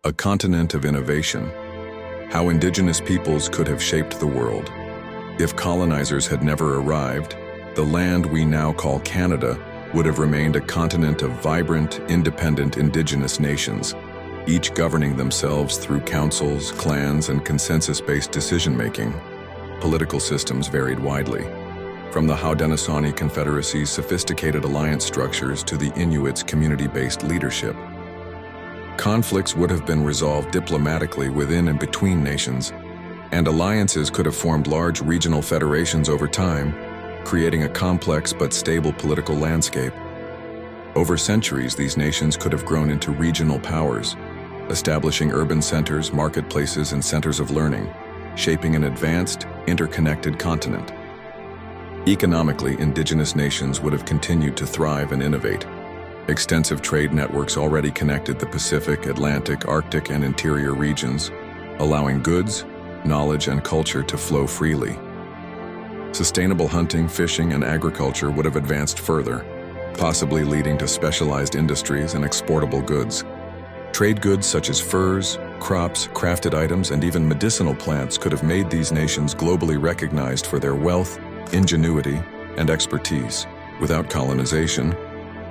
A continent of innovation. How indigenous peoples could have shaped the world. If colonizers had never arrived, the land we now call Canada would have remained a continent of vibrant, independent indigenous nations, each governing themselves through councils, clans, and consensus-based decision-making. Political systems varied widely, from the Haudenosaunee Confederacy's sophisticated alliance structures to the Inuits' community-based leadership. Conflicts would have been resolved diplomatically within and between nations, and alliances could have formed large regional federations over time, creating a complex but stable political landscape. Over centuries, these nations could have grown into regional powers, establishing urban centers, marketplaces, and centers of learning, shaping an advanced, interconnected continent. Economically, indigenous nations would have continued to thrive and innovate. Extensive trade networks already connected the Pacific, Atlantic, Arctic, and interior regions, allowing goods, knowledge, and culture to flow freely. Sustainable hunting, fishing, and agriculture would have advanced further, possibly leading to specialized industries and exportable goods. Trade goods such as furs, crops, crafted items, and even medicinal plants could have made these nations globally recognized for their wealth, ingenuity, and expertise. Without colonization,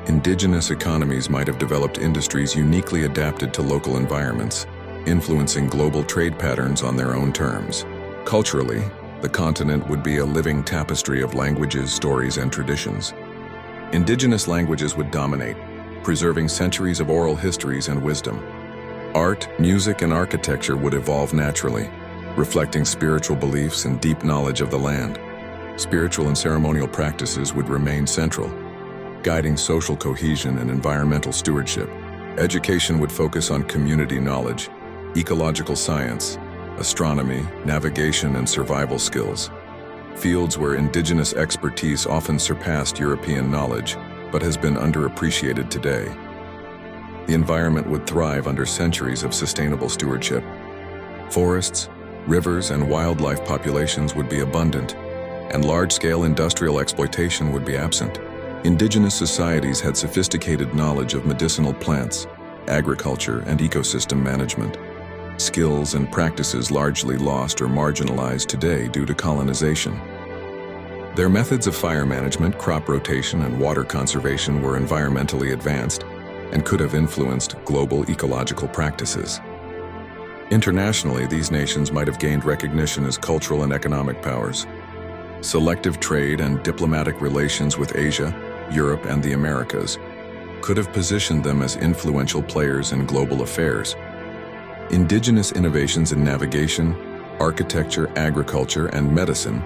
indigenous economies might have developed industries uniquely adapted to local environments, influencing global trade patterns on their own terms. Culturally, the continent would be a living tapestry of languages, stories, and traditions. Indigenous languages would dominate, preserving centuries of oral histories and wisdom. Art, music, and architecture would evolve naturally, reflecting spiritual beliefs and deep knowledge of the land. Spiritual and ceremonial practices would remain central, guiding social cohesion and environmental stewardship. Education would focus on community knowledge, ecological science, astronomy, navigation, and survival skills, fields where indigenous expertise often surpassed European knowledge, but has been underappreciated today. The environment would thrive under centuries of sustainable stewardship. Forests, rivers, and wildlife populations would be abundant, and large-scale industrial exploitation would be absent. Indigenous societies had sophisticated knowledge of medicinal plants, agriculture, and ecosystem management, skills and practices largely lost or marginalized today due to colonization. Their methods of fire management, crop rotation, and water conservation were environmentally advanced and could have influenced global ecological practices. Internationally, these nations might have gained recognition as cultural and economic powers. Selective trade and diplomatic relations with Asia, Europe, and the Americas could have positioned them as influential players in global affairs. Indigenous innovations in navigation, architecture, agriculture, and medicine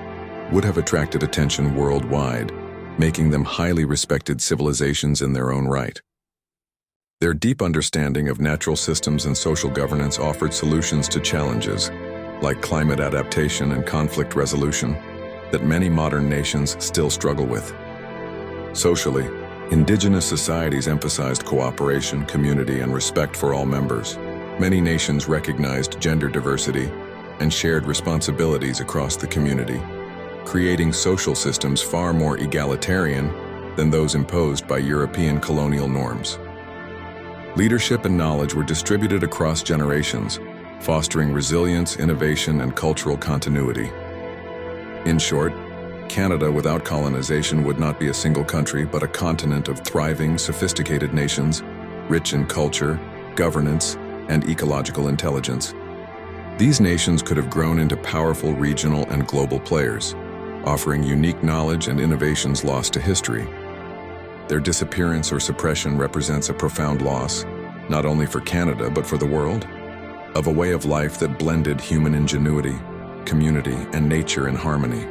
would have attracted attention worldwide, making them highly respected civilizations in their own right. Their deep understanding of natural systems and social governance offered solutions to challenges, like climate adaptation and conflict resolution, that many modern nations still struggle with. Socially, indigenous societies emphasized cooperation, community, and respect for all members. Many nations recognized gender diversity and shared responsibilities across the community, creating social systems far more egalitarian than those imposed by European colonial norms. Leadership and knowledge were distributed across generations, fostering resilience, innovation, and cultural continuity. In short, Canada without colonization would not be a single country, but a continent of thriving, sophisticated nations, rich in culture, governance, and ecological intelligence. These nations could have grown into powerful regional and global players, offering unique knowledge and innovations lost to history. Their disappearance or suppression represents a profound loss, not only for Canada but for the world, of a way of life that blended human ingenuity, community, and nature in harmony.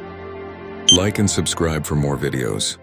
Like and subscribe for more videos.